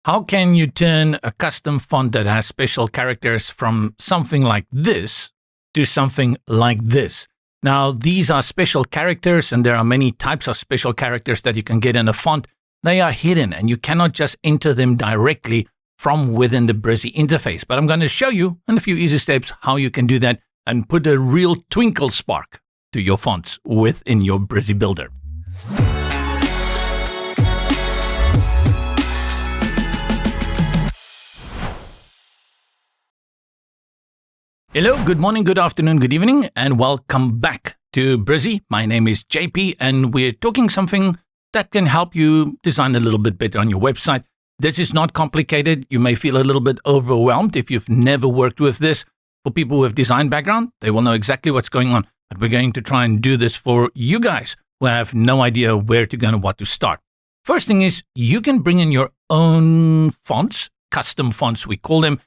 How can you turn a custom font that has special characters from something like this to something like this? Now, these are special characters, and there are many types of special characters that you can get in a font. They are hidden, and you cannot just enter them directly from within the Brizy interface. But I'm going to show you in a few easy steps how you can do that and put a real twinkle spark to your fonts within your Brizy builder. Hello, good morning, good afternoon, good evening, and welcome back to Brizy. My name is JP, and we're talking something that can help you design a little bit better on your website. This is not complicated. You may feel a little bit overwhelmed if you've never worked with this. For people who have design background, they will know exactly what's going on. But we're going to try and do this for you guys who have no idea where to go and what to start. First thing is, you can bring in your own fonts, custom fonts we call them.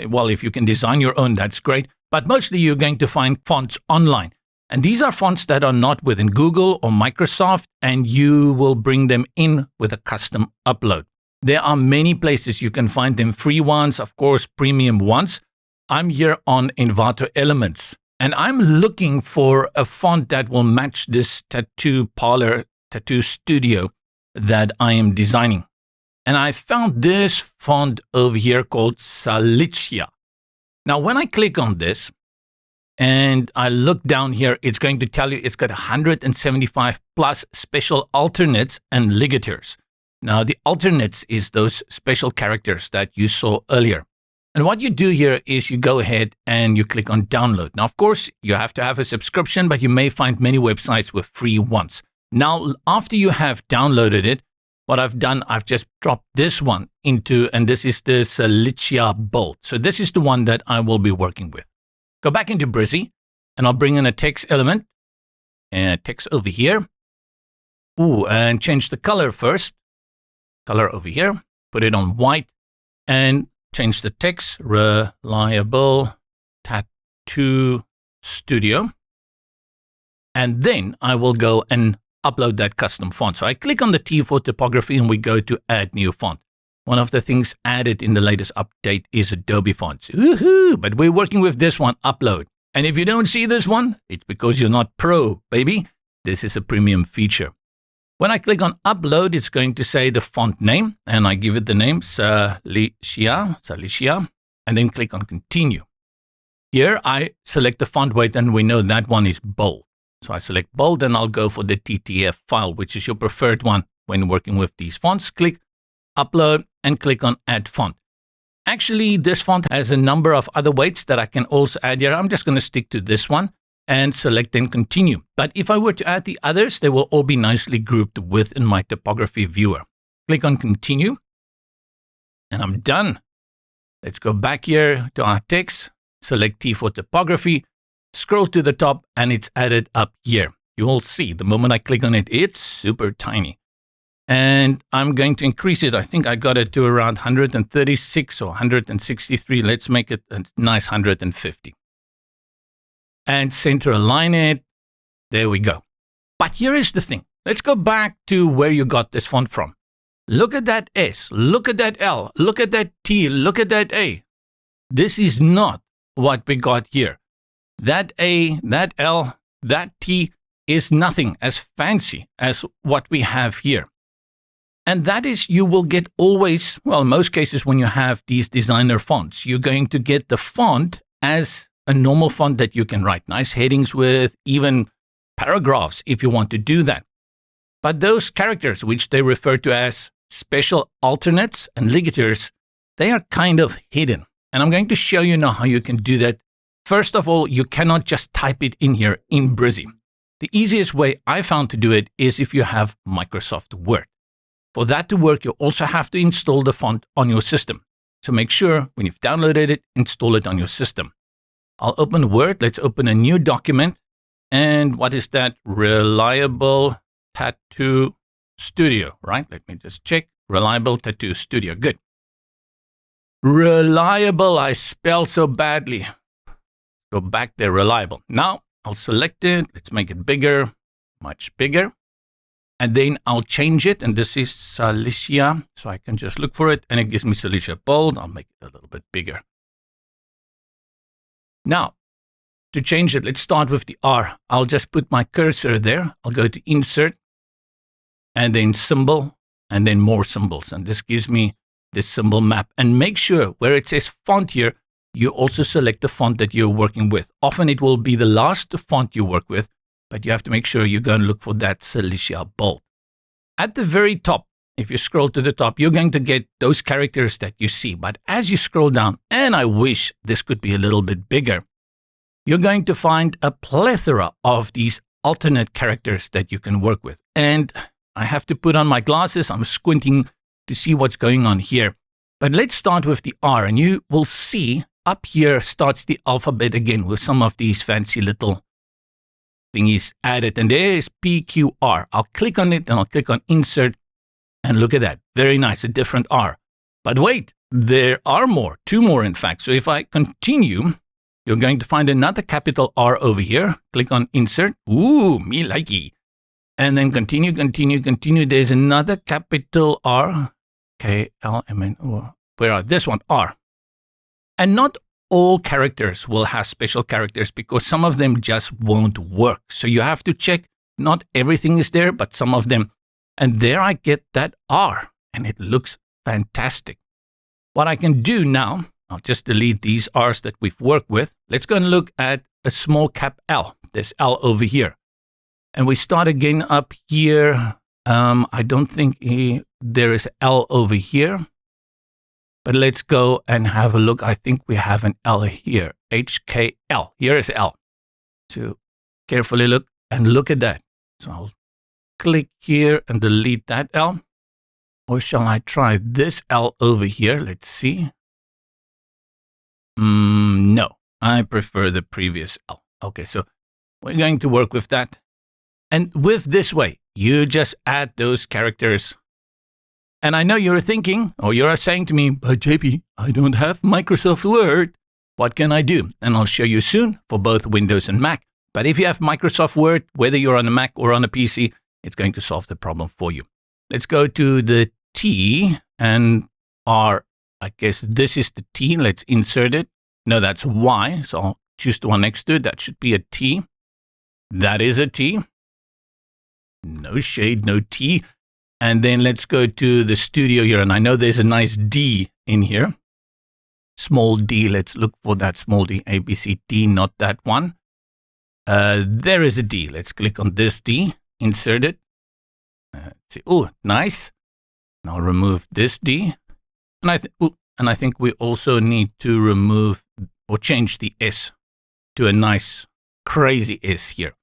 Well, if you can design your own, that's great. But mostly you're going to find fonts online. And these are fonts that are not within Google or Microsoft, and you will bring them in with a custom upload. There are many places you can find them, free ones, of course, premium ones. I'm here on Envato Elements, and I'm looking for a font that will match this tattoo parlor, tattoo studio that I am designing. And I found this font over here called Salicia. Now, when I click on this and I look down here, it's going to tell you it's got 175 plus special alternates and ligatures. Now, the alternates is those special characters that you saw earlier. And what you do here is you go ahead and you click on download. Now, of course, you have to have a subscription, but you may find many websites with free ones. Now, after you have downloaded it, what I've done, I've just dropped this one into, and this is the Salicia Bold. So this is the one that I will be working with. Go back into Brizy, and I'll bring in a text element, and text over here. And change the color first. Color over here, put it on white, and change the text, Reliable Tattoo Studio. And then I will go and upload that custom font. So I click on the T for typography and we go to add new font. One of the things added in the latest update is Adobe fonts. Woohoo! But we're working with this one, upload. And if you don't see this one, it's because you're not pro, baby. This is a premium feature. When I click on upload, it's going to say the font name, and I give it the name Salicia, and then click on continue. Here I select the font weight, and we know that one is bold. So I select bold, and I'll go for the TTF file, which is your preferred one when working with these fonts. Click upload and click on add font. Actually, this font has a number of other weights that I can also add here. I'm just going to stick to this one and select and continue. But if I were to add the others, they will all be nicely grouped within my typography viewer. Click on continue, and I'm done. Let's go back here to our text, select T for typography, scroll to the top, and it's added up here. You will see the moment I click on it, it's super tiny. And I'm going to increase it. I think I got it to around 136 or 163. Let's make it a nice 150. And center align it. There we go. But here is the thing. Let's go back to where you got this font from. Look at that S. Look at that L. Look at that T. Look at that A. This is not what we got here. That A, that L, that T is nothing as fancy as what we have here. And that is, you will get always, well, in most cases when you have these designer fonts, you're going to get the font as a normal font that you can write nice headings with, even paragraphs if you want to do that. But those characters, which they refer to as special alternates and ligatures, they are kind of hidden. And I'm going to show you now how you can do that. First of all, you cannot just type it in here in Brizy. The easiest way I found to do it is if you have Microsoft Word. For that to work, you also have to install the font on your system. So make sure when you've downloaded it, install it on your system. I'll open Word. Let's open a new document. And what is that? Reliable Tattoo Studio, right? Let me just check. Reliable Tattoo Studio. Good. Reliable, I spell so badly. Go back there, reliable. Now I'll select it. Let's make it bigger, much bigger. and then I'll change it. And this is Cilicia. So I can just look for it and it gives me Cilicia bold. I'll make it a little bit bigger. Now, to change it, let's start with the R. I'll just put my cursor there. I'll go to Insert and then Symbol and then More Symbols. And this gives me this symbol map. And make sure where it says font here, you also select the font that you're working with. Often it will be the last font you work with, but you have to make sure you go and look for that Cilicia bold. At the very top, if you scroll to the top, you're going to get those characters that you see. But as you scroll down, and I wish this could be a little bit bigger, you're going to find a plethora of these alternate characters that you can work with. And I have to put on my glasses. I'm squinting to see what's going on here. But let's start with the R, and you will see up here starts the alphabet again with some of these fancy little thingies added. And there is PQR. I'll click on it and I'll click on Insert. And look at that. Very nice. A different R. But wait, there are more. 2 more, in fact. So if I continue, you're going to find another capital R over here. Click on Insert. Ooh, me likey. And then continue. There's another capital R. K-L-M-N-O. Where are this one? R. And not all characters will have special characters because some of them just won't work. So you have to check. Not everything is there, but some of them. And there I get that R, and it looks fantastic. What I can do now, I'll just delete these R's that we've worked with. Let's go and look at a small cap L. There's L over here. And we start again up here. I don't think there is L over here. But let's go and have a look. I think we have an L here. HKL. Here is L. So carefully look and look at that. So I'll click here and delete that L. Or shall I try this L over here? Let's see. No, I prefer the previous L. Okay, so we're going to work with that. And with this way, you just add those characters. And I know you're thinking, or you're saying to me, but JP, I don't have Microsoft Word. What can I do? And I'll show you soon for both Windows and Mac. But if you have Microsoft Word, whether you're on a Mac or on a PC, it's going to solve the problem for you. Let's go to the T and R. I guess this is the T. Let's insert it. No, that's Y. So I'll choose the one next to it. That should be a T. That is a T. No shade, no T. And then let's go to the studio here. And I know there's a nice D in here. Small D. Let's look for that small D. A, B, C, D, not that one. There is a D. Let's click on this D. Insert it. See. Oh, nice. And I'll remove this D. And I think we also need to remove or change the S to a nice crazy S here.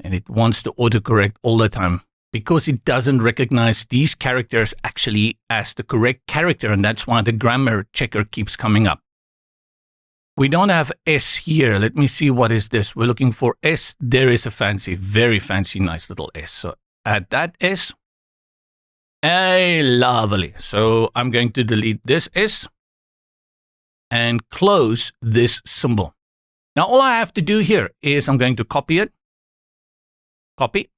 And it wants to autocorrect all the time because it doesn't recognize these characters actually as the correct character. And that's why the grammar checker keeps coming up. We don't have S here. Let me see, what is this? We're looking for S. There is a fancy, very fancy, nice little S. So add that S. Hey, lovely. So I'm going to delete this S and close this symbol. Now all I have to do here is I'm going to copy it. Copy.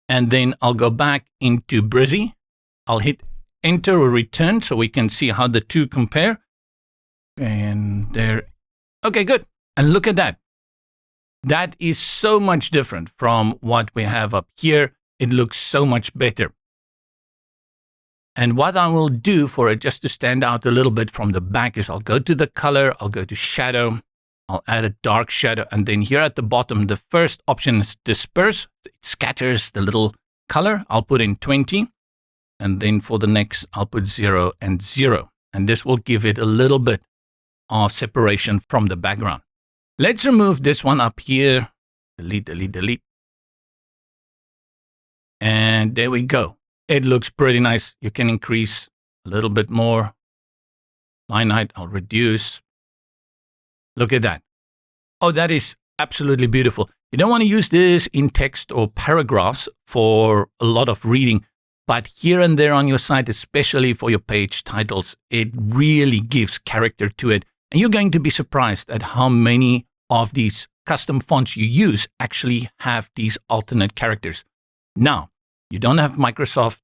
And then I'll go back into Brizy. I'll hit enter or return so we can see how the two compare. And there. Okay, good. And look at that. That is so much different from what we have up here. It looks so much better. And what I will do for it, just to stand out a little bit from the back, is I'll go to the color, I'll go to shadow, I'll add a dark shadow, and then here at the bottom, the first option is disperse. It scatters the little color. I'll put in 20, and then for the next, I'll put 0 and 0. And this will give it a little bit of separation from the background. Let's remove this one up here. Delete, delete, delete. And there we go. It looks pretty nice. You can increase a little bit more. Line height, I'll reduce. Look at that. Oh, that is absolutely beautiful. You don't want to use this in text or paragraphs for a lot of reading, but here and there on your site, especially for your page titles, it really gives character to it. And you're going to be surprised at how many of these custom fonts you use actually have these alternate characters. Now, you don't have Microsoft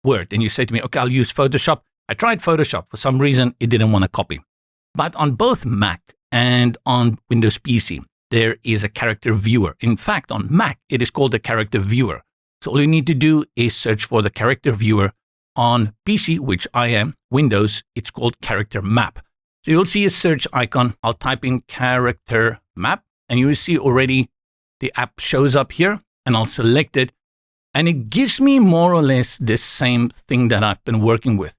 Word, and you say to me, okay, I'll use Photoshop. I tried Photoshop. For some reason, it didn't want to copy. But on both Mac and on Windows PC, there is a character viewer. In fact, on Mac, it is called a character viewer. So all you need to do is search for the character viewer. On PC, which I am, Windows, it's called character map. So you'll see a search icon. I'll type in character map, and you will see already the app shows up here, and I'll select it. And it gives me more or less the same thing that I've been working with.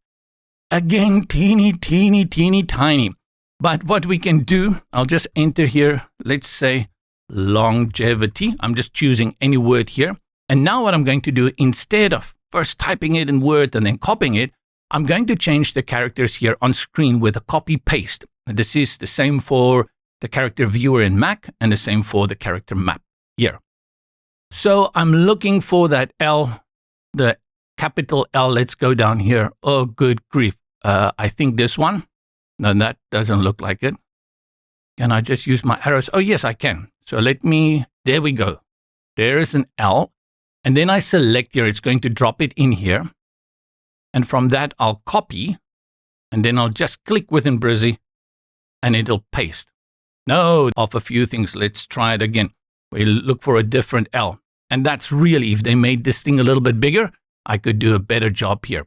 Again, teeny, tiny. But what we can do, I'll just enter here, let's say longevity. I'm just choosing any word here. And now what I'm going to do, instead of first typing it in Word and then copying it, I'm going to change the characters here on screen with a copy paste. This is the same for the character viewer in Mac and the same for the character map here. So I'm looking for that L, the capital L. Let's go down here. Oh, good grief. I think this one. No, that doesn't look like it. Can I just use my arrows? Oh, yes, I can. So there we go. There is an L. And then I select here. It's going to drop it in here. And from that, I'll copy. And then I'll just click within Brizy. And it'll paste. No, off a few things. Let's try it again. We look for a different L. And that's really, if they made this thing a little bit bigger, I could do a better job here.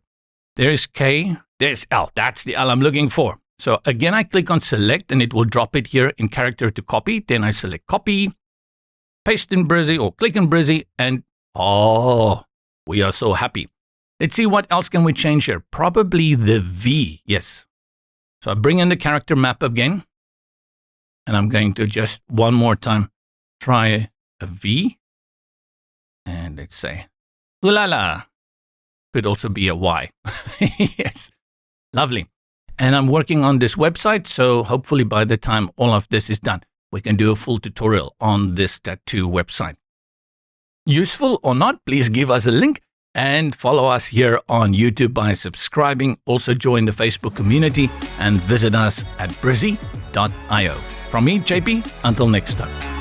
There's K. There's L. That's the L I'm looking for. So again, I click on select and it will drop it here in character to copy. Then I select copy, paste in Brizy or click in Brizy, and oh, we are so happy. Let's see what else can we change here. Probably the V. Yes. So I bring in the character map again, and I'm going to just one more time try a V. And let's say, ooh la la. Could also be a Y. Yes. Lovely. And I'm working on this website, so hopefully by the time all of this is done, we can do a full tutorial on this tattoo website. Useful or not, please give us a link and follow us here on YouTube by subscribing. Also join the Facebook community and visit us at brizy.io. From me, JP, until next time.